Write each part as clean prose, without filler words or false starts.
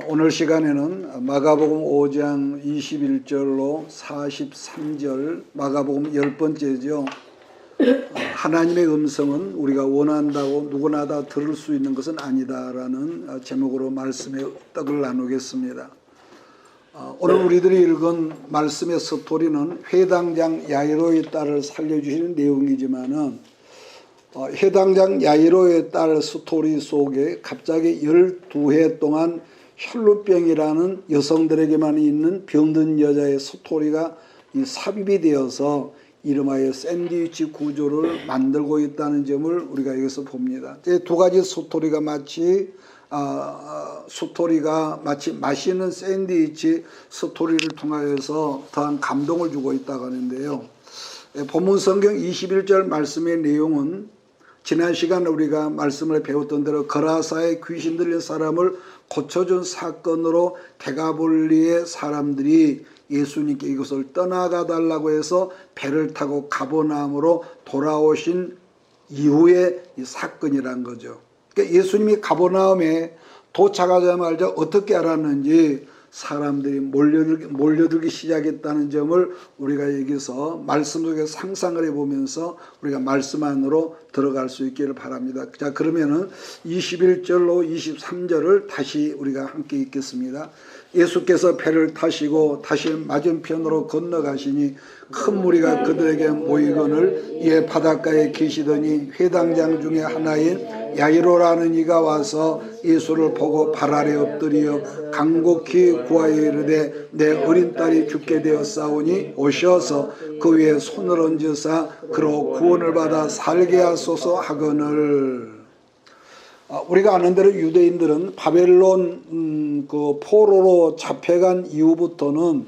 오늘 시간에는 마가복음 5장 21절로 43절 마가복음 10번째죠. 하나님의 음성은 우리가 원한다고 누구나 다 들을 수 있는 것은 아니다라는 제목으로 말씀의 떡을 나누겠습니다. 오늘 우리들이 읽은 말씀의 스토리는 회당장 야이로의 딸을 살려주시는 내용이지만은 회당장 야이로의 딸 스토리 속에 갑자기 12해 동안 혈루병이라는 여성들에게만 있는 병든 여자의 스토리가 삽입이 되어서 이름하여 샌드위치 구조를 만들고 있다는 점을 우리가 여기서 봅니다. 두 가지 스토리가 마치 맛있는 샌드위치 스토리를 통하여서 더한 감동을 주고 있다고 하는데요. 본문 성경 21절 말씀의 내용은 지난 시간에 우리가 말씀을 배웠던 대로 거라사에 귀신 들린 사람을 고쳐준 사건으로 데가볼리의 사람들이 예수님께 이곳을 떠나가 달라고 해서 배를 타고 가버나움으로 돌아오신 이후의 이 사건이란 거죠. 그러니까 예수님이 가버나움에 도착하자마자 어떻게 알았는지 사람들이 몰려들기 시작했다는 점을 우리가 여기서 말씀 속에 상상을 해보면서 우리가 말씀 안으로 들어갈 수 있기를 바랍니다. 자, 그러면은 21절로 23절을 다시 우리가 함께 읽겠습니다. 예수께서 배를 타시고 다시 맞은편으로 건너가시니 큰 무리가 그들에게 모이거늘 이에 바닷가에 계시더니 회당장 중에 하나인 야이로라는 이가 와서 예수를 보고 발 아래 엎드려 간곡히 구하여 이르되 내 어린 딸이 죽게 되었사오니 오셔서 그 위에 손을 얹으사 그로 구원을 받아 살게 하소서 하거늘. 우리가 아는 대로 유대인들은 바벨론 그 포로로 잡혀간 이후부터는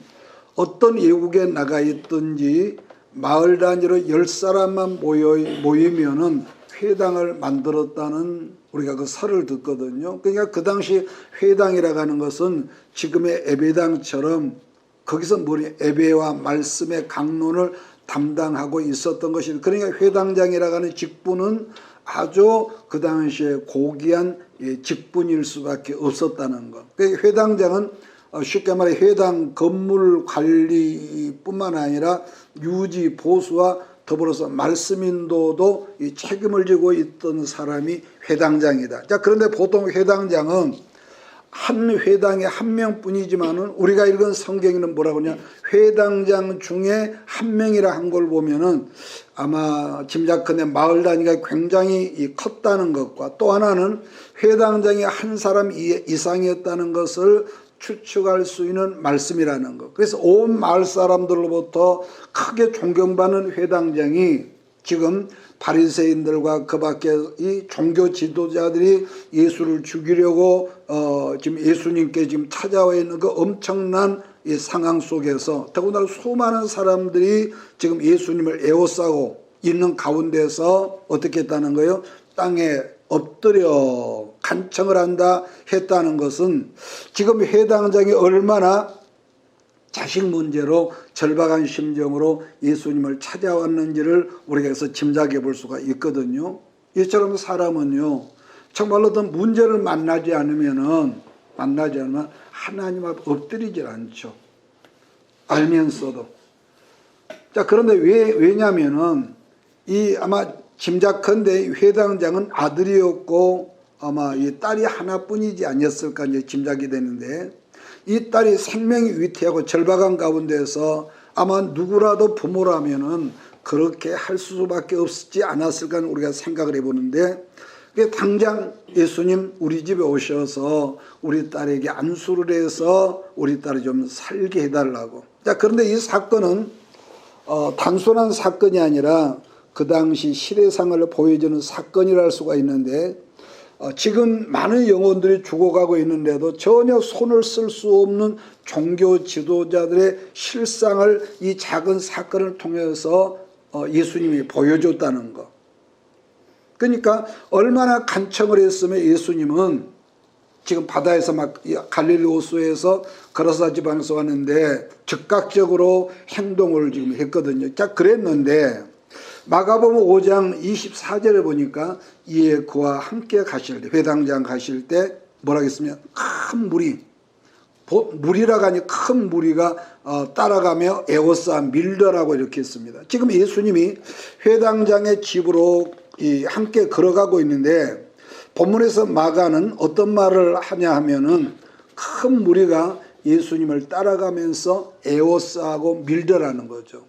어떤 외국에 나가 있든지 마을 단위로 10사람만 모이면은 회당을 만들었다는 우리가 그 설을 듣거든요. 그러니까 그 당시 회당이라고 하는 것은 지금의 예배당처럼 거기서 예배와 말씀의 강론을 담당하고 있었던 것이, 그러니까 회당장이라고 하는 직분은 아주 그 당시에 고귀한 직분일 수밖에 없었다는 것. 그러니까 회당장은 쉽게 말해 회당 건물 관리뿐만 아니라 유지 보수와 더불어서 말씀 인도도 이 책임을 지고 있던 사람이 회당장이다. 자, 그런데 보통 회당장은 한 회당에 한 명뿐이지만은 우리가 읽은 성경에는 뭐라고 하냐, 회당장 중에 한 명이라 한 걸 보면은 아마 짐작컨대 마을 단위가 굉장히 컸다는 것과 또 하나는 회당장이 한 사람 이상이었다는 것을 추측할 수 있는 말씀이라는 것. 그래서 온 마을 사람들로부터 크게 존경받는 회당장이 지금 바리새인들과 그 밖에 이 종교 지도자들이 예수를 죽이려고 지금 예수님께 지금 찾아와 있는 그 엄청난 이 상황 속에서 더군다나 수많은 사람들이 지금 예수님을 에워싸고 있는 가운데서 어떻게 했다는 거예요? 땅에 엎드려 간청을 한다 했다는 것은 지금 회당장이 얼마나 자식 문제로 절박한 심정으로 예수님을 찾아왔는지를 우리가 여기서 짐작해 볼 수가 있거든요. 이처럼 사람은요, 정말로 어떤 문제를 만나지 않으면 하나님 앞에 엎드리질 않죠. 알면서도. 자, 그런데 왜냐면은 아마 짐작컨대 회당장은 아들이었고 아마 이 딸이 하나뿐이지 아니었을까 이제 짐작이 되는데, 이 딸이 생명이 위태하고 절박한 가운데서 아마 누구라도 부모라면은 그렇게 할 수밖에 없지 않았을까 우리가 생각을 해보는데, 당장 예수님 우리 집에 오셔서 우리 딸에게 안수를 해서 우리 딸을 좀 살게 해달라고. 자, 그런데 이 사건은 단순한 사건이 아니라 그 당시 시대상을 보여주는 사건이라 할 수가 있는데, 지금 많은 영혼들이 죽어가고 있는데도 전혀 손을 쓸 수 없는 종교 지도자들의 실상을 이 작은 사건을 통해서 예수님이 보여줬다는 것. 그러니까 얼마나 간청을 했으면 예수님은 지금 바다에서 막 갈릴리 호수에서 거라사 지방에서 왔는데 즉각적으로 행동을 지금 했거든요. 자, 그랬는데 마가복음 5장 24절에 보니까 이에 그와 함께 가실 때, 회당장 가실 때 뭐라 했으면 큰 물이 무리라고 하니 큰 무리가 따라가며 에워싸 밀더라고 이렇게 했습니다. 지금 예수님이 회당장의 집으로 함께 걸어가고 있는데 본문에서 마가는 어떤 말을 하냐 하면은 큰 무리가 예수님을 따라가면서 에워싸고 밀더라는 거죠.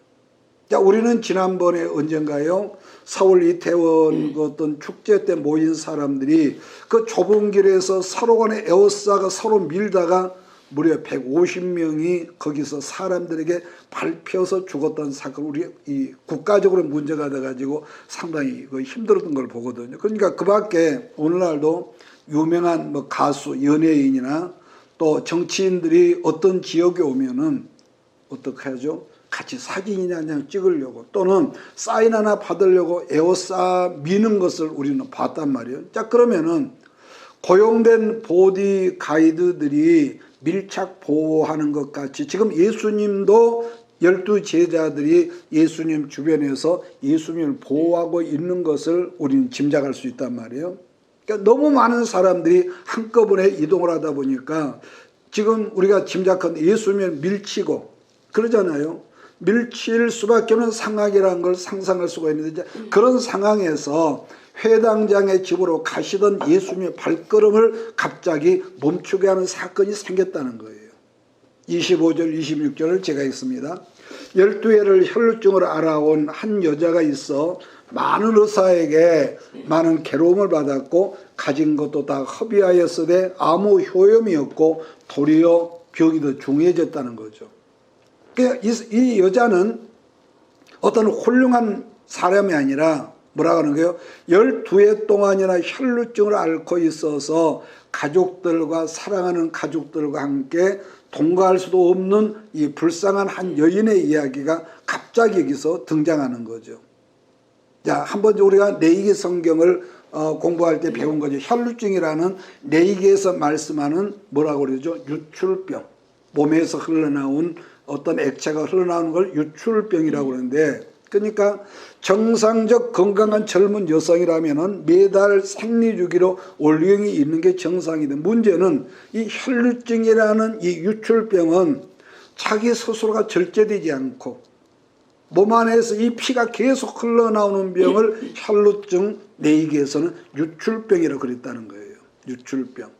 자, 우리는 지난번에 언젠가요? 서울 이태원 그 어떤 축제 때 모인 사람들이 그 좁은 길에서 서로 간에 에워싸가 서로 밀다가 무려 150명이 거기서 사람들에게 밟혀서 죽었던 사건, 우리 이 국가적으로 문제가 돼가지고 상당히 힘들었던 걸 보거든요. 그러니까 그 밖에 오늘날도 유명한 뭐 가수, 연예인이나 또 정치인들이 어떤 지역에 오면은 어떻게 하죠? 같이 사진이나 그냥 찍으려고 또는 사인 하나 받으려고 에워싸 미는 것을 우리는 봤단 말이에요. 자, 그러면은 고용된 보디 가이드들이 밀착 보호하는 것 같이 지금 예수님도 12 제자들이 예수님 주변에서 예수님을 보호하고 있는 것을 우리는 짐작할 수 있단 말이에요. 그러니까 너무 많은 사람들이 한꺼번에 이동을 하다 보니까 지금 우리가 짐작한 예수님을 밀치고 그러잖아요. 밀칠 수밖에 없는 상황이라는 걸 상상할 수가 있는데 그런 상황에서 회당장의 집으로 가시던 예수님의 발걸음을 갑자기 멈추게 하는 사건이 생겼다는 거예요. 25절 26절을 제가 읽습니다. 12해를 혈루증으로 알아온 한 여자가 있어 많은 의사에게 많은 괴로움을 받았고 가진 것도 다 허비하였으되 아무 효험이 없고 도리어 병이 더 중해졌다는 거죠. 이 여자는 어떤 훌륭한 사람이 아니라 뭐라고 하는 거예요? 12해 동안이나 혈루증을 앓고 있어서 가족들과 사랑하는 가족들과 함께 동거할 수도 없는 이 불쌍한 한 여인의 이야기가 갑자기 여기서 등장하는 거죠. 자, 한번 우리가 레위기 성경을 공부할 때 배운 거죠. 혈루증이라는 레위기에서 말씀하는 뭐라고 그러죠? 유출병. 몸에서 흘러나온 어떤 액체가 흘러나오는 걸 유출병이라고 그러는데 그러니까 정상적 건강한 젊은 여성이라면은 매달 생리주기로 월경이 있는 게 정상인데 문제는 이 혈루증이라는 이 유출병은 자기 스스로가 절제되지 않고 몸 안에서 이 피가 계속 흘러나오는 병을 혈루증, 레위기에서는 유출병이라고 그랬다는 거예요. 유출병.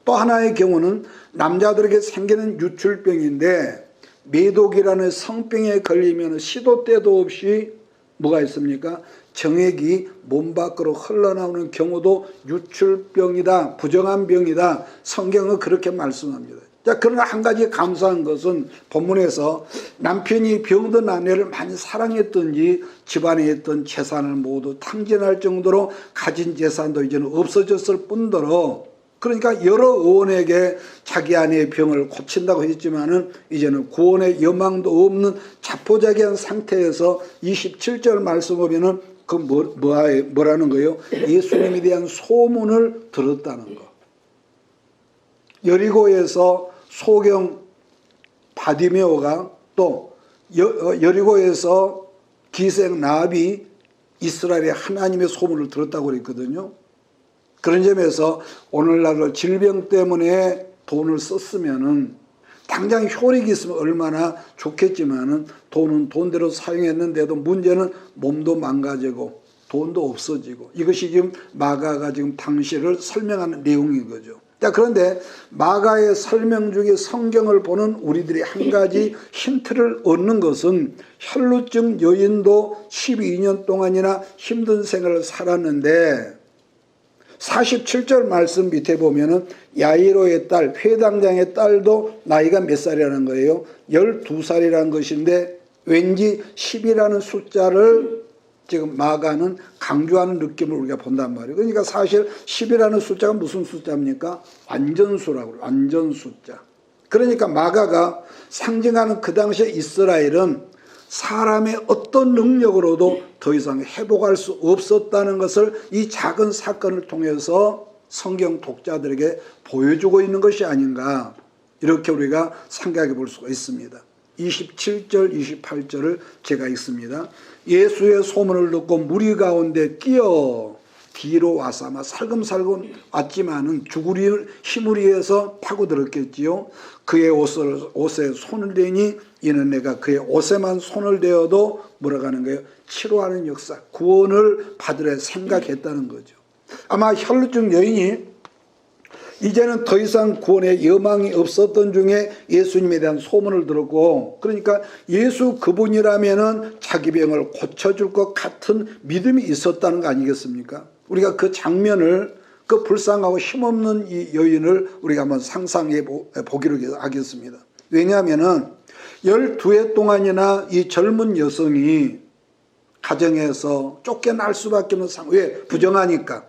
또 하나의 경우는 남자들에게 생기는 유출병인데 매독이라는 성병에 걸리면 시도 때도 없이 뭐가 있습니까? 정액이 몸 밖으로 흘러나오는 경우도 유출병이다, 부정한 병이다. 성경은 그렇게 말씀합니다. 자, 그러나 한 가지 감사한 것은 본문에서 남편이 병든 아내를 많이 사랑했던지 집안에 있던 재산을 모두 탕진할 정도로 가진 재산도 이제는 없어졌을 뿐더러 그러니까 여러 의원에게 자기 아내의 병을 고친다고 했지만은 이제는 구원의 여망도 없는 자포자기한 상태에서 27절 말씀 보면은 그 뭐라는 거예요? 예수님에 대한 소문을 들었다는 거. 여리고에서 소경 바디메오가 또 여리고에서 기생 라합이 이스라엘의 하나님의 소문을 들었다고 그랬거든요. 그런 점에서 오늘날로 질병 때문에 돈을 썼으면은 당장 효력이 있으면 얼마나 좋겠지만은 돈은 돈대로 사용했는데도 문제는 몸도 망가지고 돈도 없어지고 이것이 지금 마가가 지금 당시를 설명하는 내용인 거죠. 자, 그런데 마가의 설명 중에 성경을 보는 우리들이 한 가지 힌트를 얻는 것은 혈루증 여인도 12년 동안이나 힘든 생활을 살았는데 47절 말씀 밑에 보면은 야이로의 딸, 회당장의 딸도 나이가 몇 살이라는 거예요? 12살이라는 것인데 왠지 10이라는 숫자를 지금 마가는 강조하는 느낌을 우리가 본단 말이에요. 그러니까 사실 10이라는 숫자가 무슨 숫자입니까? 완전수라고 그래요. 완전 숫자. 그러니까 마가가 상징하는 그 당시에 이스라엘은 사람의 어떤 능력으로도 더 이상 회복할 수 없었다는 것을 이 작은 사건을 통해서 성경 독자들에게 보여주고 있는 것이 아닌가 이렇게 우리가 생각해 볼 수가 있습니다. 27절 28절을 제가 읽습니다. 예수의 소문을 듣고 무리 가운데 끼어 뒤로 와서 아마 살금살금 왔지만은 죽으리 힘을 위해서 파고들었겠지요. 그의 옷에 손을 대니 이는 내가 그의 옷에만 손을 대어도 뭐라고 하는 거예요? 치료하는 역사, 구원을 받으려 생각했다는 거죠. 아마 혈루증 여인이 이제는 더 이상 구원의 여망이 없었던 중에 예수님에 대한 소문을 들었고, 그러니까 예수 그분이라면은 자기 병을 고쳐줄 것 같은 믿음이 있었다는 거 아니겠습니까? 우리가 그 장면을, 그 불쌍하고 힘없는 이 여인을 우리가 한번 상상해 보기로 하겠습니다. 왜냐하면은 12해 동안이나 이 젊은 여성이 가정에서 쫓겨날 수밖에 없는 상황. 왜? 부정하니까.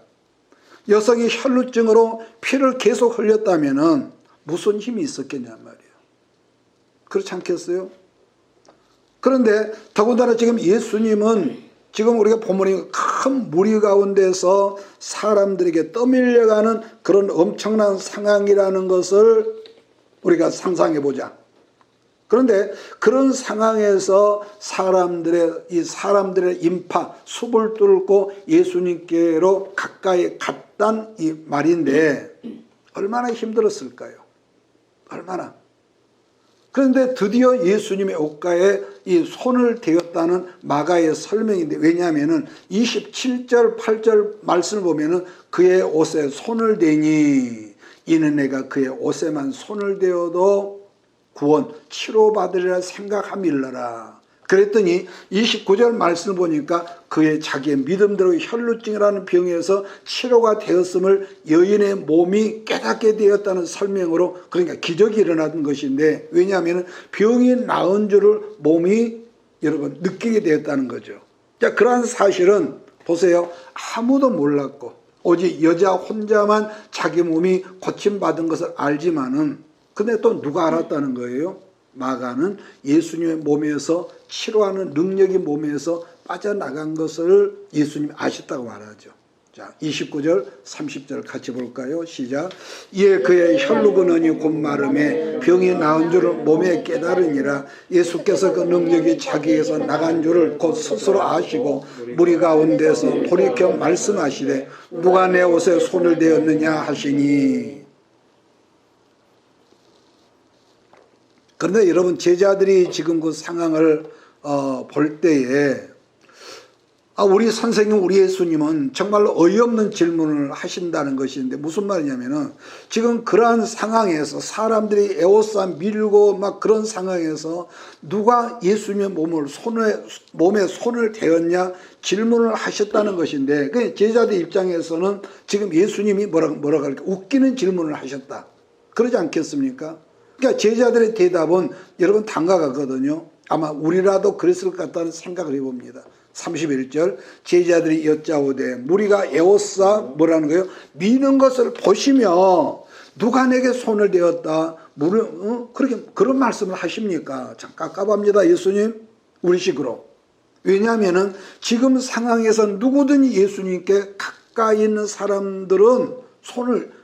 여성이 혈루증으로 피를 계속 흘렸다면은 무슨 힘이 있었겠냐 말이에요. 그렇지 않겠어요? 그런데 더군다나 지금 예수님은 지금 우리가 본문에 큰 무리 가운데서 사람들에게 떠밀려가는 그런 엄청난 상황이라는 것을 우리가 상상해 보자. 그런데 그런 상황에서 사람들의 인파, 숲을 뚫고 예수님께로 가까이 갔단 이 말인데 얼마나 힘들었을까요? 얼마나. 그런데 드디어 예수님의 옷가에 이 손을 대었다는 마가의 설명인데, 왜냐하면은 27절 8절 말씀을 보면은 그의 옷에 손을 대니 이는 내가 그의 옷에만 손을 대어도 구원, 치료받으리라 생각함일러라. 그랬더니 29절 말씀을 보니까 그의 자기의 믿음대로 혈루증이라는 병에서 치료가 되었음을 여인의 몸이 깨닫게 되었다는 설명으로, 그러니까 기적이 일어난 것인데, 왜냐하면 병이 나은 줄을 몸이 여러분 느끼게 되었다는 거죠. 자, 그러한 사실은 보세요. 아무도 몰랐고 오직 여자 혼자만 자기 몸이 고침받은 것을 알지만은, 근데 또 누가 알았다는 거예요? 마가는 예수님의 몸에서 치료하는 능력이 몸에서 빠져나간 것을 예수님이 아셨다고 말하죠. 자, 29절 30절 같이 볼까요? 시작. 이에 그의 혈루근원이 곧 마름에 병이 나은 줄을 몸에 깨달으니라. 예수께서 그 능력이 자기에서 나간 줄을 곧 스스로 아시고 무리 가운데서 돌이켜 말씀하시되 누가 내 옷에 손을 대었느냐 하시니. 그런데 여러분, 제자들이 지금 그 상황을 볼 때에 우리 선생님, 우리 예수님은 정말로 어이없는 질문을 하신다는 것인데, 무슨 말이냐면은 지금 그러한 상황에서 사람들이 에워싸 밀고 막 그런 상황에서 누가 예수님의 몸에 손을 대었냐 질문을 하셨다는 것인데, 그 제자들 입장에서는 지금 예수님이 뭐라고 할까, 웃기는 질문을 하셨다, 그러지 않겠습니까? 그러니까 제자들의 대답은 여러분 당가가거든요. 아마 우리라도 그랬을 것 같다는 생각을 해봅니다. 31절 제자들이 여짜오되 무리가 에워싸 뭐라는 거예요? 미는 것을 보시며 누가 내게 손을 대었다, 그렇게 그런 말씀을 하십니까? 참 깝깝합니다, 예수님. 우리식으로. 왜냐하면은 지금 상황에서 누구든지 예수님께 가까이 있는 사람들은 손을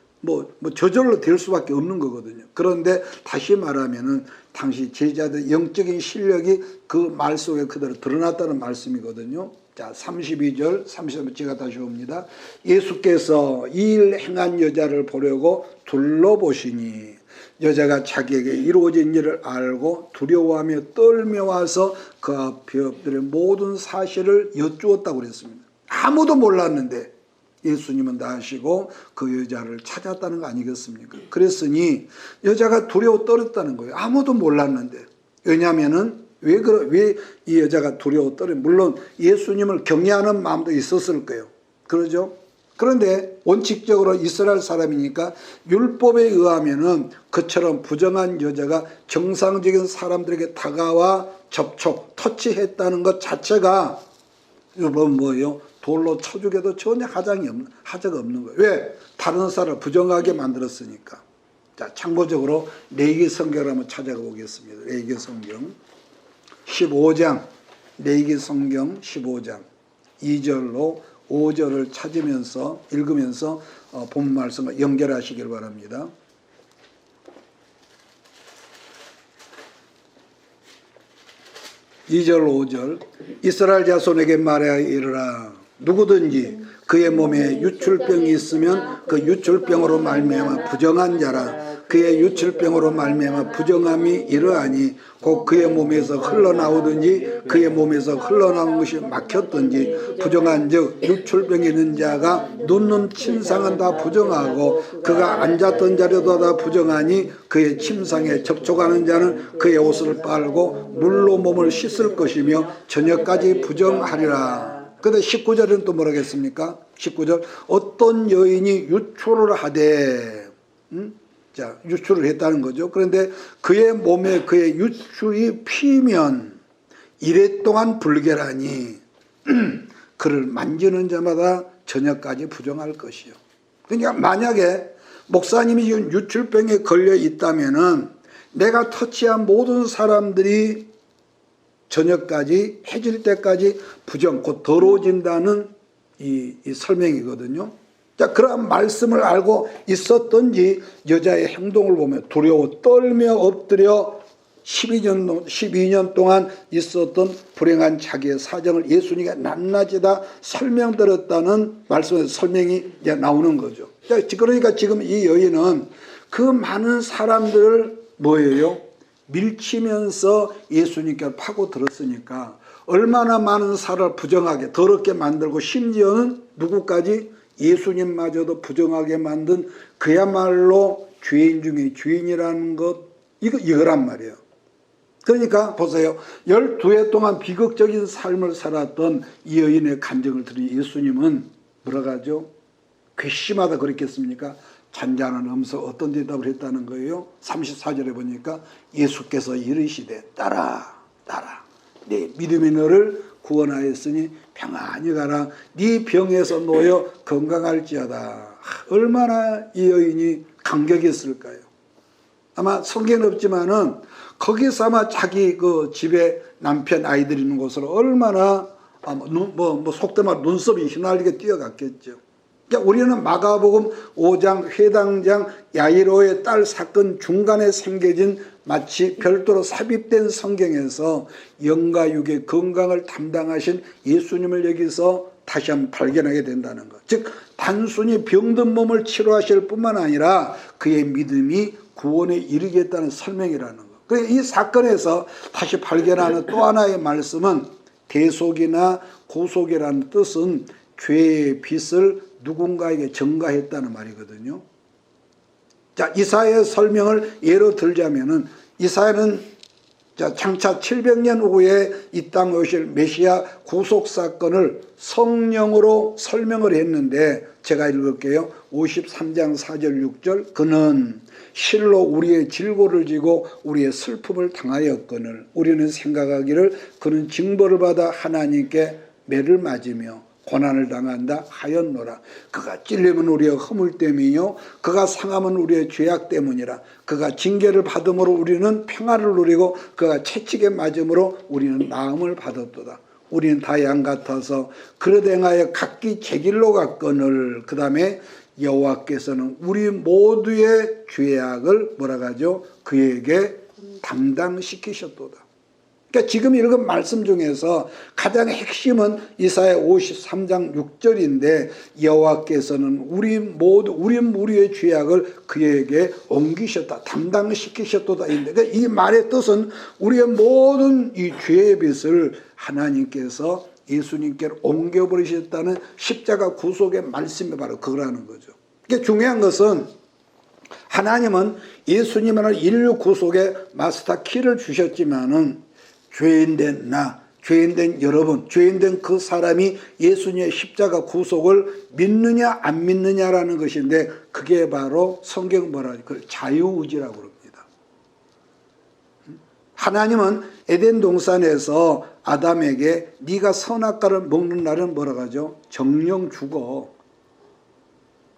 저절로 될 수밖에 없는 거거든요. 그런데 다시 말하면은 당시 제자들 영적인 실력이 그 말 속에 그대로 드러났다는 말씀이거든요. 자, 32절 33절 제가 다시 옵니다. 예수께서 이 일 행한 여자를 보려고 둘러보시니 여자가 자기에게 이루어진 일을 알고 두려워하며 떨며 와서 그 앞에 엎드려 모든 사실을 여쭈었다고 그랬습니다. 아무도 몰랐는데 예수님은 다 아시고 그 여자를 찾았다는 거 아니겠습니까? 그랬으니 여자가 두려워 떨었다는 거예요. 아무도 몰랐는데. 왜냐하면은 왜 이 여자가 두려워 떨어요? 물론 예수님을 경외하는 마음도 있었을 거예요. 그러죠? 그런데 원칙적으로 이스라엘 사람이니까 율법에 의하면은 그처럼 부정한 여자가 정상적인 사람들에게 다가와 접촉, 터치했다는 것 자체가 여러분 뭐예요? 돌로 쳐 죽여도 전혀 하자가 없는 거예요. 왜? 다른 사람을 부정하게 만들었으니까. 자, 참고적으로 레위기 성경을 한번 찾아가 보겠습니다. 레위기 성경 15장, 레위기 성경 15장 2절로 5절을 찾으면서 읽으면서 본 말씀을 연결하시길 바랍니다. 2절 5절 이스라엘 자손에게 말하여 이르라. 누구든지 그의 몸에 유출병이 있으면 그 유출병으로 말미암아 부정한 자라. 그의 유출병으로 말미암아 부정함이 이러하니 곧 그의 몸에서 흘러나오든지 그의 몸에서 흘러나온 것이 막혔든지 부정한즉 유출병이 있는 자가 눕는 침상은 다 부정하고 그가 앉았던 자리도 다 부정하니 그의 침상에 접촉하는 자는 그의 옷을 빨고 물로 몸을 씻을 것이며 저녁까지 부정하리라. 근데 19절은 또 뭐라 했습니까? 19절 어떤 여인이 유출을 하되 자, 유출을 했다는 거죠. 그런데 그의 몸에 그의 유출이 피면 이래 동안 불결하니 그를 만지는 자마다 저녁까지 부정할 것이요. 그러니까 만약에 목사님이 지금 유출병에 걸려 있다면은 내가 터치한 모든 사람들이 저녁까지 해질 때까지 부정 곧 더러워진다는 이 설명이거든요. 자, 그러한 말씀을 알고 있었던지 여자의 행동을 보면 두려워 떨며 엎드려 12년 동안 있었던 불행한 자기의 사정을 예수님이 낱낱이다 설명드렸다는 말씀에서 설명이 이제 나오는 거죠. 자, 그러니까 지금 이 여인은 그 많은 사람들을 뭐예요? 밀치면서 예수님께 파고들었으니까 얼마나 많은 사람을 부정하게 더럽게 만들고 심지어는 누구까지 예수님마저도 부정하게 만든 그야말로 죄인 중에 죄인이라는 것 이거란 말이에요. 그러니까 보세요. 12해 동안 비극적인 삶을 살았던 이 여인의 간증을 들은 예수님은 뭐라고 하죠? 괘씸하다 그랬겠습니까? 잔잔한 음성 어떤 대답을 했다는 거예요? 34절에 보니까 예수께서 이르시되 따라 내 믿음이 너를 구원하였으니 평안히 가라. 네 병에서 놓여 건강할지어다. 얼마나 이 여인이 감격했을까요? 아마 성경은 없지만은 거기서 아마 자기 그 집에 남편 아이들이 있는 곳으로 얼마나 속된 말 눈썹이 휘날리게 뛰어갔겠죠. 그러니까 우리는 마가복음 5장 회당장 야이로의 딸 사건 중간에 생겨진 마치 별도로 삽입된 성경에서 영과 육의 건강을 담당하신 예수님을 여기서 다시 한번 발견하게 된다는 것. 즉 단순히 병든 몸을 치료하실 뿐만 아니라 그의 믿음이 구원에 이르겠다는 설명이라는 것. 그러니까 이 사건에서 다시 발견하는 또 하나의 말씀은 대속이나 구속이라는 뜻은 죄의 빚을 누군가에게 전가했다는 말이거든요. 자, 이사야의 설명을 예로 들자면은 이사야는 장차 700년 후에 이 땅에 오실 메시아 구속 사건을 성령으로 설명을 했는데 제가 읽을게요. 53장 4절 6절 그는 실로 우리의 질고를 지고 우리의 슬픔을 당하였거늘 우리는 생각하기를 그는 징벌을 받아 하나님께 매를 맞으며 고난을 당한다 하였노라. 그가 찔림은 우리의 허물 때문이요 그가 상함은 우리의 죄악 때문이라. 그가 징계를 받음으로 우리는 평화를 누리고 그가 채찍에 맞음으로 우리는 나음을 받았도다. 우리는 다 양 같아서 그릇 행하여 각기 제 길로 갔거늘 그 다음에 여호와께서는 우리 모두의 죄악을 뭐라 하죠? 그에게 담당시키셨도다. 그러니까 지금 읽은 말씀 중에서 가장 핵심은 이사야 53장 6절인데 여호와께서는 우리의 죄악을 그에게 옮기셨다. 담당시키셨도다. 그러니까 이 말의 뜻은 우리의 모든 이 죄의 빚을 하나님께서 예수님께로 옮겨버리셨다는 십자가 구속의 말씀이 바로 그거라는 거죠. 그러니까 중요한 것은 하나님은 예수님을 인류 구속의 마스터 키를 주셨지만은 죄인된 나, 죄인된 여러분, 죄인된 그 사람이 예수님의 십자가 구속을 믿느냐 안 믿느냐라는 것인데 그게 바로 성경 뭐라 그 자유의지라고 그럽니다. 하나님은 에덴 동산에서 아담에게 네가 선악과를 먹는 날은 뭐라고 하죠? 정령 죽어.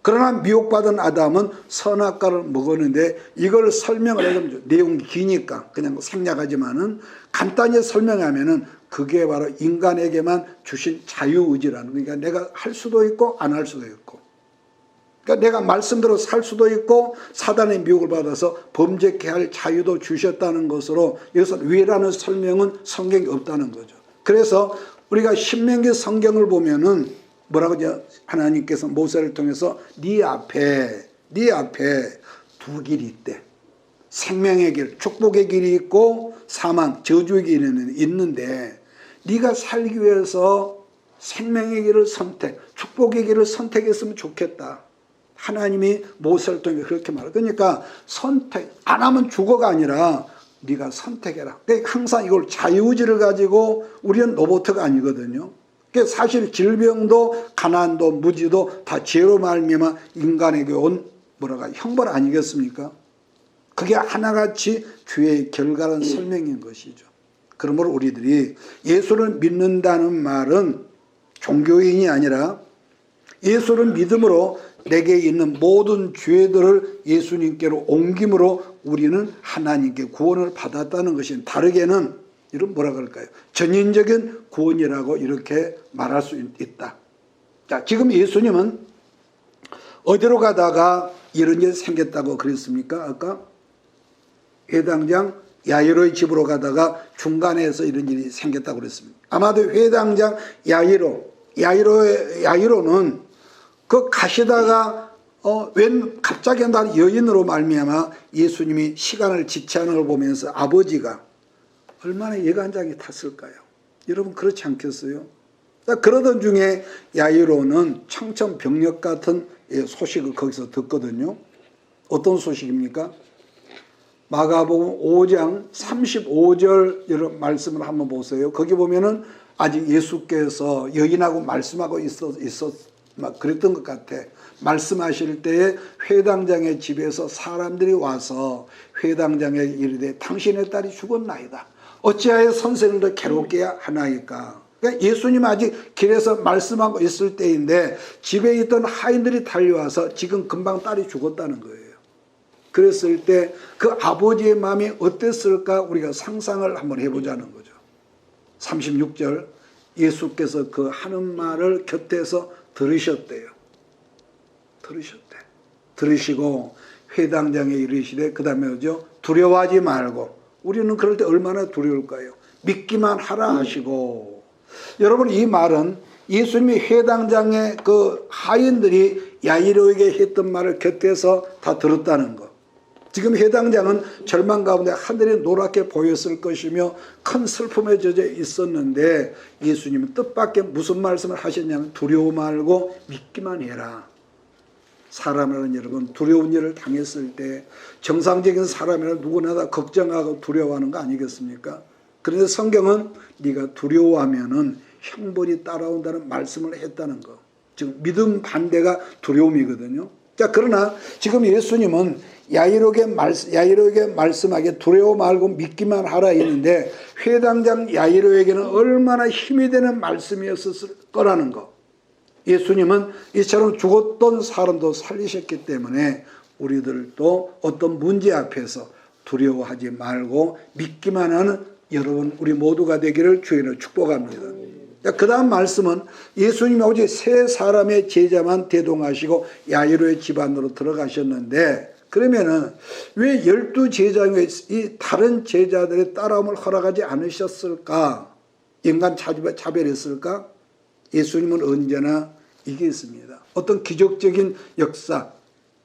그러나 미혹받은 아담은 선악과를 먹었는데 이걸 설명을 해주면 내용이 기니까 그냥 생략하지만은 간단히 설명하면은 그게 바로 인간에게만 주신 자유의지라는 거니까 내가 할 수도 있고 안 할 수도 있고 그러니까 내가 말씀대로 살 수도 있고 사단의 미혹을 받아서 범죄케 할 자유도 주셨다는 것으로 여기서 왜라는 설명은 성경에 없다는 거죠. 그래서 우리가 신명기 성경을 보면은 뭐라고 하나님께서 모세를 통해서 네 앞에 두 길이 있대. 생명의 길, 축복의 길이 있고 사망, 저주의 길이 있는데 네가 살기 위해서 생명의 길을 축복의 길을 선택했으면 좋겠다. 하나님이 모세를 통해 그렇게 말해요. 그러니까 선택 안 하면 죽어가 아니라 네가 선택해라. 그러니까 항상 이걸 자유의지를 가지고 우리는 로봇가 아니거든요. 그러니까 사실 질병도 가난도 무지도 다 죄로 말미암아 인간에게 온 형벌 아니겠습니까? 그게 하나같이 죄의 결과라는 설명인 것이죠. 그러므로 우리들이 예수를 믿는다는 말은 종교인이 아니라 예수를 믿음으로 내게 있는 모든 죄들을 예수님께로 옮김으로 우리는 하나님께 구원을 받았다는 것이 다르게는 이런 뭐라 그럴까요? 전인적인 구원이라고 이렇게 말할 수 있다. 자, 지금 예수님은 어디로 가다가 이런 일이 생겼다고 그랬습니까? 아까 회당장 야이로의 집으로 가다가 중간에서 이런 일이 생겼다고 그랬습니다. 아마도 회당장 야이로는 그 가시다가 갑자기 난 여인으로 말미암아 예수님이 시간을 지체하는 걸 보면서 아버지가 얼마나 예간장이 탔을까요? 여러분 그렇지 않겠어요? 그러던 중에 야이로는 청천벽력 같은 소식을 거기서 듣거든요. 어떤 소식입니까? 마가복음 5장 35절 이런 말씀을 한번 보세요. 거기 보면은 아직 예수께서 여인하고 말씀하고 막 그랬던 것 같아. 말씀하실 때에 회당장의 집에서 사람들이 와서 회당장에 이르되 당신의 딸이 죽었나이다. 어찌하여 선생님도 괴롭게 하나이까. 그러니까 예수님 아직 길에서 말씀하고 있을 때인데 집에 있던 하인들이 달려와서 지금 금방 딸이 죽었다는 거예요. 그랬을 때 그 아버지의 마음이 어땠을까 우리가 상상을 한번 해보자는 거죠. 36절 예수께서 그 하는 말을 곁에서 들으셨대요. 들으시고 회당장에 이르시되 그 다음에 뭐죠? 두려워하지 말고. 우리는 그럴 때 얼마나 두려울까요? 믿기만 하라 하시고. 여러분 이 말은 예수님이 회당장의 그 하인들이 야이로에게 했던 말을 곁에서 다 들었다는 것. 지금 회당장은 절망 가운데 하늘이 노랗게 보였을 것이며 큰 슬픔에 젖어 있었는데 예수님은 뜻밖의 무슨 말씀을 하셨냐면 두려워 말고 믿기만 해라. 사람이라는 여러분 두려운 일을 당했을 때 정상적인 사람이라면 누구나 다 걱정하고 두려워하는 거 아니겠습니까? 그런데 성경은 네가 두려워하면은 형벌이 따라온다는 말씀을 했다는 거. 지금 믿음 반대가 두려움이거든요. 자, 그러나 지금 예수님은 야이로에게 말씀하게 두려워 말고 믿기만 하라 했는데 회당장 야이로에게는 얼마나 힘이 되는 말씀이었을 거라는 거. 예수님은 이처럼 죽었던 사람도 살리셨기 때문에 우리들도 어떤 문제 앞에서 두려워하지 말고 믿기만 하는 여러분 우리 모두가 되기를 주인으로 축복합니다. 그 다음 말씀은 예수님이 오직 세 사람의 제자만 대동하시고 야이로의 집안으로 들어가셨는데 그러면은 왜 12제자 이 다른 제자들의 따라옴을 허락하지 않으셨을까? 인간 차별했을까? 예수님은 언제나 이게 있습니다. 어떤 기적적인 역사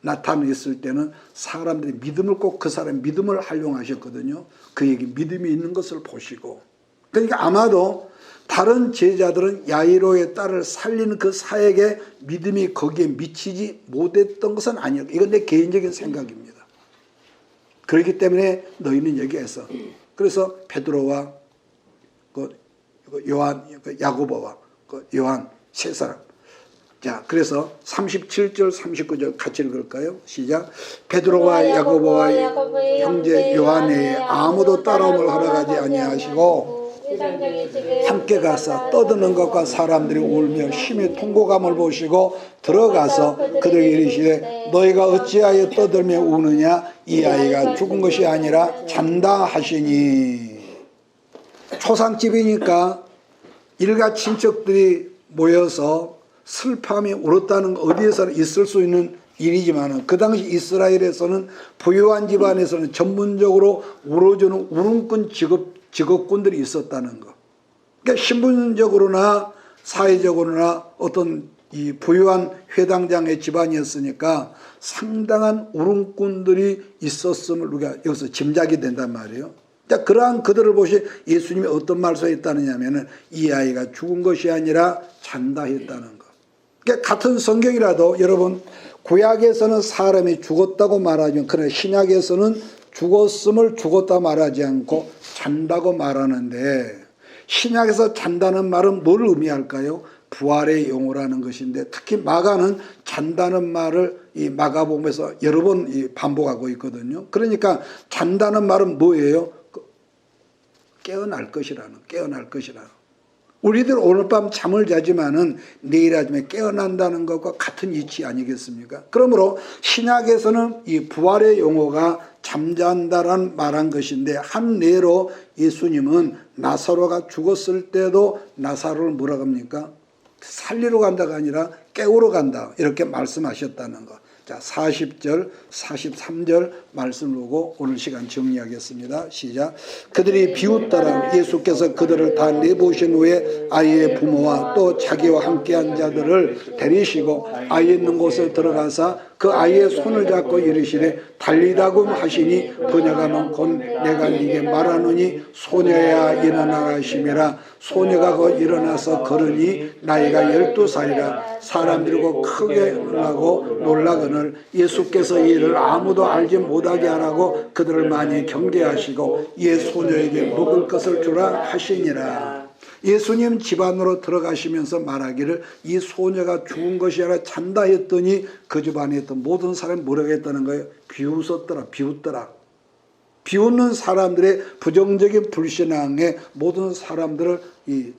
나타냈을 때는 사람들이 믿음을 꼭 그 사람의 믿음을 활용하셨거든요. 그에게 믿음이 있는 것을 보시고. 그러니까 아마도 다른 제자들은 야이로의 딸을 살리는 그 사역에 믿음이 거기에 미치지 못했던 것은 아니에요. 이건 내 개인적인 생각입니다. 그렇기 때문에 너희는 여기에서 그래서 베드로와 요한, 야고보와 요한 세 사람. 자, 그래서 37절, 39절 같이 읽을까요? 시작. 베드로와 야고보와 형제 요한에 아무도 따라옴을 허락하지 아니하시고 함께 가서 떠드는 것과 사람들이 울며 심히 통곡함을 보시고 들어가서 그들에게 이르시되 너희가 어찌하여 떠들며 우느냐 이 아이가 죽은 것이 아니라 잔다 하시니. 초상집이니까 일가 친척들이 모여서 슬픔이 울었다는 거 어디에서는 있을 수 있는 일이지만 그 당시 이스라엘에서는 부유한 집안에서는 전문적으로 울어주는 울음꾼 직업군들이 있었다는 거. 그러니까 신분적으로나 사회적으로나 어떤 이 부유한 회당장의 집안이었으니까 상당한 울음꾼들이 있었음을 우리가 여기서 짐작이 된단 말이에요. 자, 그러한 그들을 보시 예수님이 어떤 말씀을 했다느냐면은 이 아이가 죽은 것이 아니라 잔다 했다는 거. 그러니까 같은 성경이라도 여러분 구약에서는 사람이 죽었다고 말하지만 그러나 신약에서는 죽었음을 죽었다 말하지 않고 잔다고 말하는데 신약에서 잔다는 말은 뭘 의미할까요? 부활의 용어라는 것인데 특히 마가는 잔다는 말을 이 마가복음에서 여러 번 반복하고 있거든요. 그러니까 잔다는 말은 뭐예요? 깨어날 것이라는, 깨어날 것이라는. 우리들 오늘 밤 잠을 자지만은 내일 아침에 깨어난다는 것과 같은 이치 아니겠습니까? 그러므로 신약에서는 이 부활의 용어가 잠잔다란 말한 것인데 한 예로 예수님은 나사로가 죽었을 때도 나사로를 뭐라고 합니까? 살리러 간다가 아니라 깨우러 간다 이렇게 말씀하셨다는 것. 자, 40절 43절 말씀을 보고 오늘 시간 정리하겠습니다. 시작. 그들이 비웃더라. 예수께서 그들을 다 내보신 후에 아이의 부모와 또 자기와 함께한 자들을 데리시고 아이 있는 곳에 들어가사 그 아이의 손을 잡고 이르시되 달리다금 하시니 번역하면 곧 내가 네게 말하노니 소녀야 일어나라 하심이라. 소녀가 곧 일어나서 걸으니 나이가 12살이라. 사람들이고 크게 놀라거늘 예수께서 이를 아무도 알지 못하게 하라고 그들을 많이 경계하시고 옛 소녀에게 먹을 것을 주라 하시니라. 예수님 집안으로 들어가시면서 말하기를 이 소녀가 죽은 것이 아니라 잔다 했더니 그 집안에 있던 모든 사람이 뭐라고 했다는 거예요? 비웃었더라, 비웃더라. 비웃는 사람들의 부정적인 불신앙에 모든 사람들을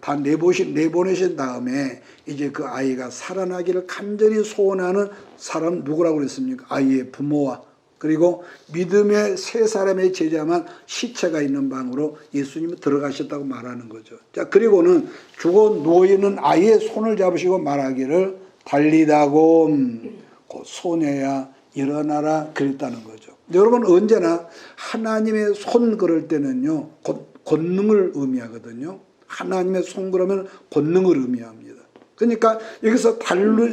다 내보내신 다음에 이제 그 아이가 살아나기를 간절히 소원하는 사람 누구라고 그랬습니까? 아이의 부모와 그리고 믿음의 세 사람의 제자만 시체가 있는 방으로 예수님이 들어가셨다고 말하는 거죠. 자, 그리고는 죽어 누워있는 아이의 손을 잡으시고 말하기를 달리다고 곧 소녀야 일어나라 그랬다는 거죠. 여러분 언제나 하나님의 손 그럴 때는요 권능을 의미하거든요. 하나님의 손 그러면 권능을 의미합니다. 그러니까 여기서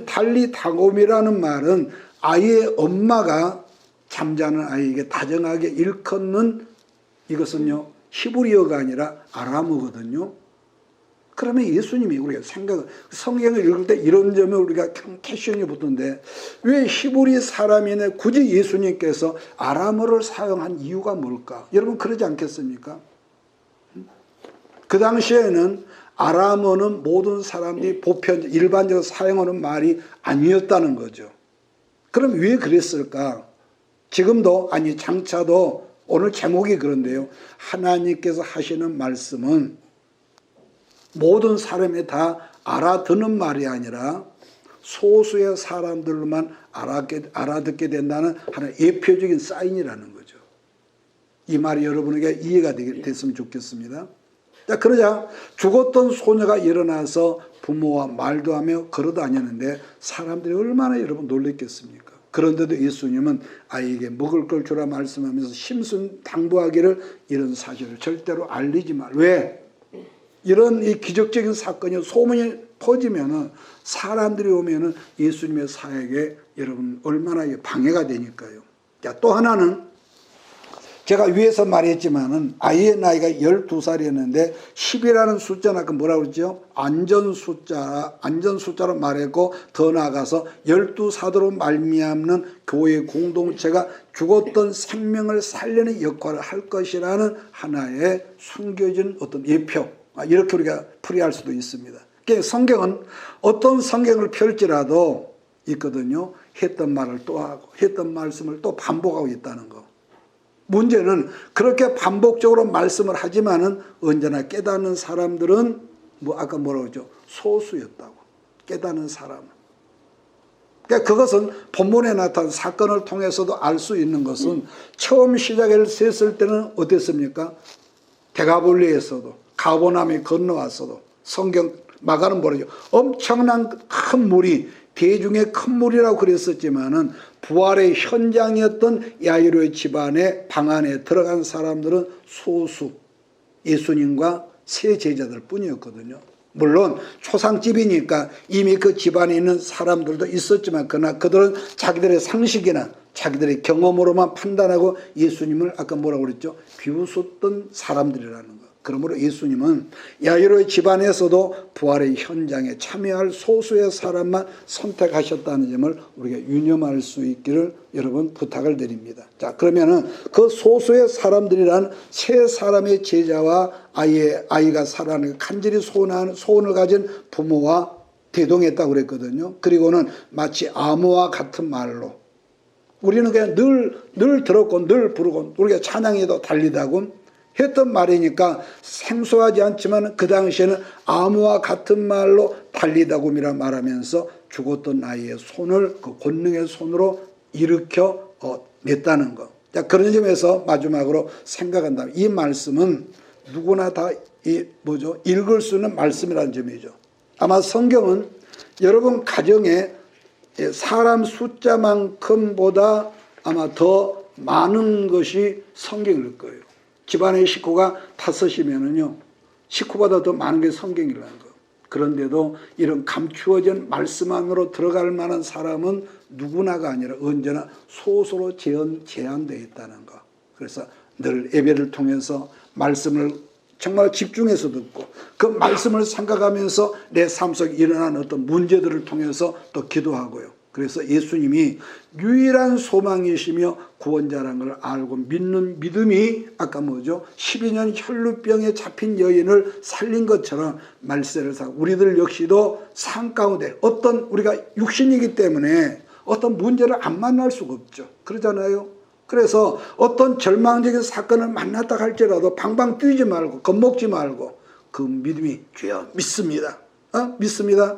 달리다곰이라는 말은 아이의 엄마가 잠자는 아이에게 다정하게 일컫는 이것은요 히브리어가 아니라 아람어거든요. 그러면 예수님이 우리가 성경을 읽을 때 이런 점에 우리가 캐션이 붙던데 왜 히브리 사람이네 굳이 예수님께서 아람어를 사용한 이유가 뭘까? 여러분 그러지 않겠습니까? 그 당시에는 아람어는 모든 사람들이 일반적으로 사용하는 말이 아니었다는 거죠. 그럼 왜 그랬을까? 지금도 아니 장차도 오늘 제목이 그런데요. 하나님께서 하시는 말씀은 모든 사람이 다 알아듣는 말이 아니라 소수의 사람들만 알아듣게 된다는 하나의 예표적인 사인이라는 거죠. 이 말이 여러분에게 이해가 됐으면 좋겠습니다. 자, 그러자 죽었던 소녀가 일어나서 부모와 말도 하며 걸어 다녔는데 사람들이 얼마나 여러분 놀랬겠습니까? 그런데도 예수님은 아이에게 먹을 걸 주라 말씀하면서 심순당부하기를 이런 사실을 절대로 알리지 말. 왜? 이런 이 기적적인 사건이 소문이 퍼지면은 사람들이 오면은 예수님의 사역에 여러분 얼마나 방해가 되니까요. 자, 또 하나는 제가 위에서 말했지만은 아이의 나이가 12살이었는데 10이라는 숫자는 아까 뭐라고 그랬죠? 안전 숫자로 말했고 더 나아가서 12사도로 말미암는 교회 공동체가 죽었던 생명을 살리는 역할을 할 것이라는 하나의 숨겨진 어떤 예표. 이렇게 우리가 풀이할 수도 있습니다. 그러니까 성경은 어떤 성경을 펼지라도 있거든요. 했던 말을 또 하고 했던 말씀을 또 반복하고 있다는 거. 문제는 그렇게 반복적으로 말씀을 하지만은 언제나 깨닫는 사람들은 아까 뭐라고 했죠? 소수였다고. 깨닫는 사람은. 그러니까 그것은 본문에 나타난 사건을 통해서도 알 수 있는 것은 처음 시작을 셌을 때는 어땠습니까? 데가볼리에서도 가버나움에 건너왔어도 성경 마가는 뭐라죠? 엄청난 큰 물이 대중의 큰 물이라고 그랬었지만은 부활의 현장이었던 야이로의 집안의 방 안에 들어간 사람들은 소수 예수님과 세 제자들 뿐이었거든요. 물론 초상집이니까 이미 그 집안에 있는 사람들도 있었지만 그러나 그들은 자기들의 상식이나 자기들의 경험으로만 판단하고 예수님을 아까 뭐라고 그랬죠? 비웃었던 사람들이라는 거. 그러므로 예수님은 야이로의 집안에서도 부활의 현장에 참여할 소수의 사람만 선택하셨다는 점을 우리가 유념할 수 있기를 여러분 부탁을 드립니다. 자, 그러면은 그 소수의 사람들이란 세 사람의 제자와 아이가 살아나는 간절히 소원을 가진 부모와 대동했다고 그랬거든요. 그리고는 마치 암호와 같은 말로 우리는 그냥 늘 들었고 늘 부르고 우리가 찬양에도 달리다고 했던 말이니까 생소하지 않지만 그 당시에는 암호와 같은 말로 달리다굼이라 말하면서 죽었던 아이의 손을 그 권능의 손으로 일으켜 냈다는 것. 자, 그런 점에서 마지막으로 생각한다면 이 말씀은 누구나 다 읽을 수 있는 말씀이라는 점이죠. 아마 성경은 여러분 가정에 사람 숫자만큼보다 아마 더 많은 것이 성경일 거예요. 집안의 식구가 5이면은요, 식구보다 더 많은 게 성경이라는 거. 그런데도 이런 감추어진 말씀 안으로 들어갈 만한 사람은 누구나가 아니라 언제나 소수로 제한되어 있다는 거. 그래서 늘 예배를 통해서 말씀을 정말 집중해서 듣고 그 말씀을 생각하면서 내 삶 속에 일어난 어떤 문제들을 통해서 또 기도하고요. 그래서 예수님이 유일한 소망이시며 구원자라는 걸 알고 믿는 믿음이 아까 뭐죠? 12년 혈루병에 잡힌 여인을 살린 것처럼 말세를 사고 우리들 역시도 삶 가운데 어떤 우리가 육신이기 때문에 어떤 문제를 안 만날 수가 없죠. 그러잖아요. 그래서 어떤 절망적인 사건을 만났다 할지라도 방방 뛰지 말고 겁먹지 말고 그 믿음이 주여 믿습니다. 믿습니다.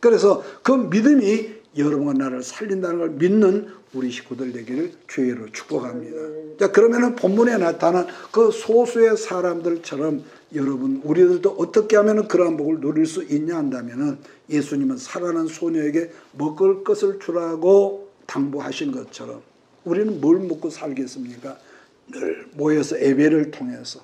그래서 그 믿음이 여러분과 나를 살린다는 걸 믿는 우리 식구들 되기를 주의로 축복합니다. 자, 그러면은 본문에 나타난 그 소수의 사람들처럼 여러분 우리들도 어떻게 하면 그러한 복을 누릴 수 있냐 한다면은 예수님은 살아난 소녀에게 먹을 것을 주라고 당부하신 것처럼 우리는 뭘 먹고 살겠습니까? 늘 모여서 예배를 통해서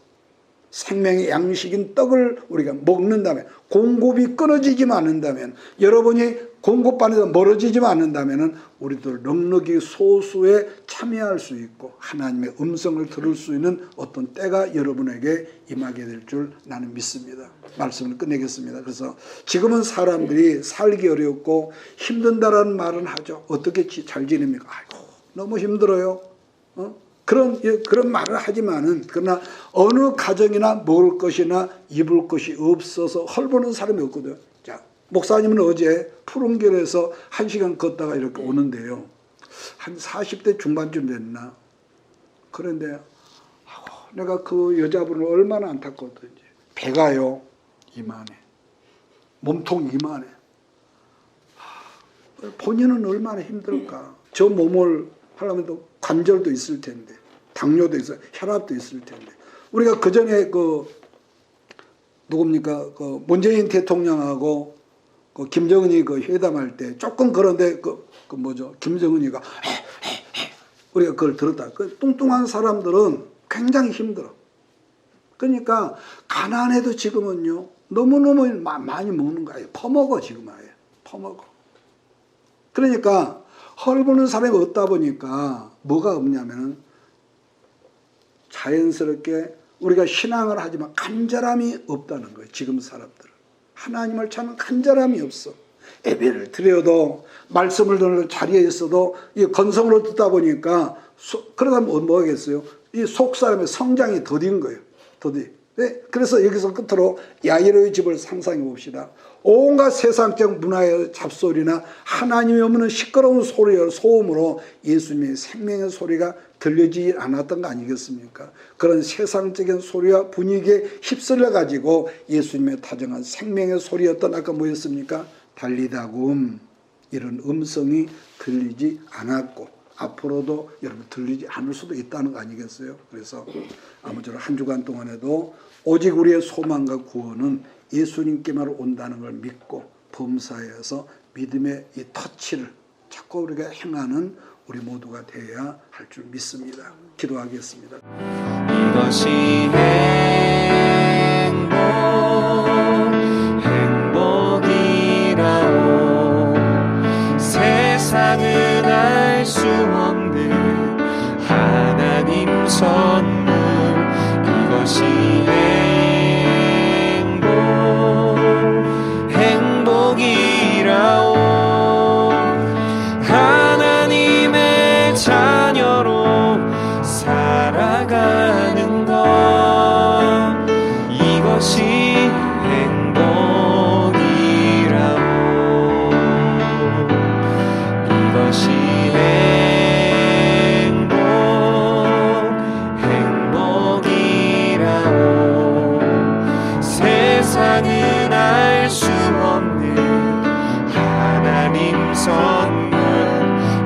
생명의 양식인 떡을 우리가 먹는다면 공급이 끊어지지만 않는다면 여러분이 공급반에서 멀어지지만 않는다면 우리들 넉넉히 소수에 참여할 수 있고 하나님의 음성을 들을 수 있는 어떤 때가 여러분에게 임하게 될 줄 나는 믿습니다. 말씀을 끝내겠습니다. 그래서 지금은 사람들이 살기 어렵고 힘든다라는 말은 하죠. 어떻게 잘 지냅니까? 아이고 너무 힘들어요. 그런 말을 하지만은 그러나 어느 가정이나 먹을 것이나 입을 것이 없어서 헐보는 사람이 없거든요. 자, 목사님은 어제 푸른길에서 1시간 걷다가 이렇게 오는데요. 한 40대 중반쯤 됐나? 그런데 내가 그 여자분을 얼마나 안타까웠던지. 배가요 이만해. 몸통 이만해. 본인은 얼마나 힘들까. 저 몸을 하려면 또 관절도 있을 텐데 당뇨도 있어 혈압도 있을 텐데 우리가 그 전에 누굽니까 문재인 대통령하고 김정은이 회담할 때 조금 그런데 김정은이가 우리가 그걸 들었다. 뚱뚱한 사람들은 굉장히 힘들어. 그러니까 가난해도 지금은요 너무너무 많이 먹는 거예요. 퍼먹어 지금 아예 퍼먹어. 그러니까 헐보는 사람이 없다 보니까 뭐가 없냐면 자연스럽게 우리가 신앙을 하지만 간절함이 없다는 거예요. 지금 사람들은. 하나님을 찾는 간절함이 없어. 예배를 드려도 말씀을 듣는 자리에 있어도 이 건성으로 듣다 보니까 그러다 뭐 하겠어요? 이 속 사람의 성장이 더딘 거예요. 더디. 네? 그래서 여기서 끝으로 야이로의 집을 상상해 봅시다. 온갖 세상적 문화의 잡소리나 하나님이 없는 시끄러운 소음으로 예수님의 생명의 소리가 들리지 않았던 거 아니겠습니까? 그런 세상적인 소리와 분위기에 휩쓸려 가지고 예수님의 다정한 생명의 소리였던 아까 뭐였습니까? 달리다굼 이런 음성이 들리지 않았고 앞으로도 여러분 들리지 않을 수도 있다는 거 아니겠어요? 그래서 아무쪼록 한 주간 동안에도 오직 우리의 소망과 구원은 예수님께만 온다는 걸 믿고 범사에서 믿음의 이 터치를 자꾸 우리가 행하는 우리 모두가 되어야 할 줄 믿습니다. 기도하겠습니다. 이것이 행복 살아가는 것, 이것이 행복이라오. 이것이 행복이라오. 세상은 알 수 없는 하나님 선물,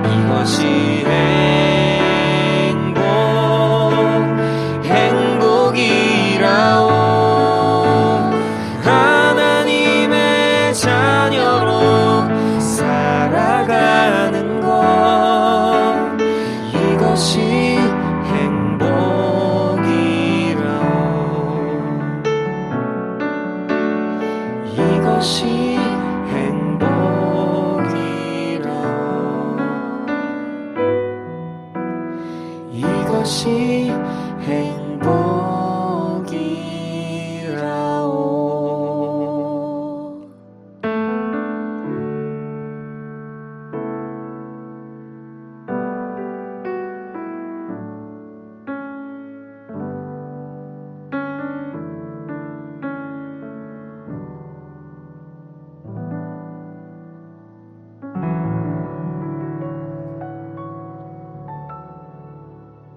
이것이 행복이라오. 하나님의 자녀로 살아가는 것, 이것이 행복이라오. 이것이 행복이라오. 이것이 행복이라오.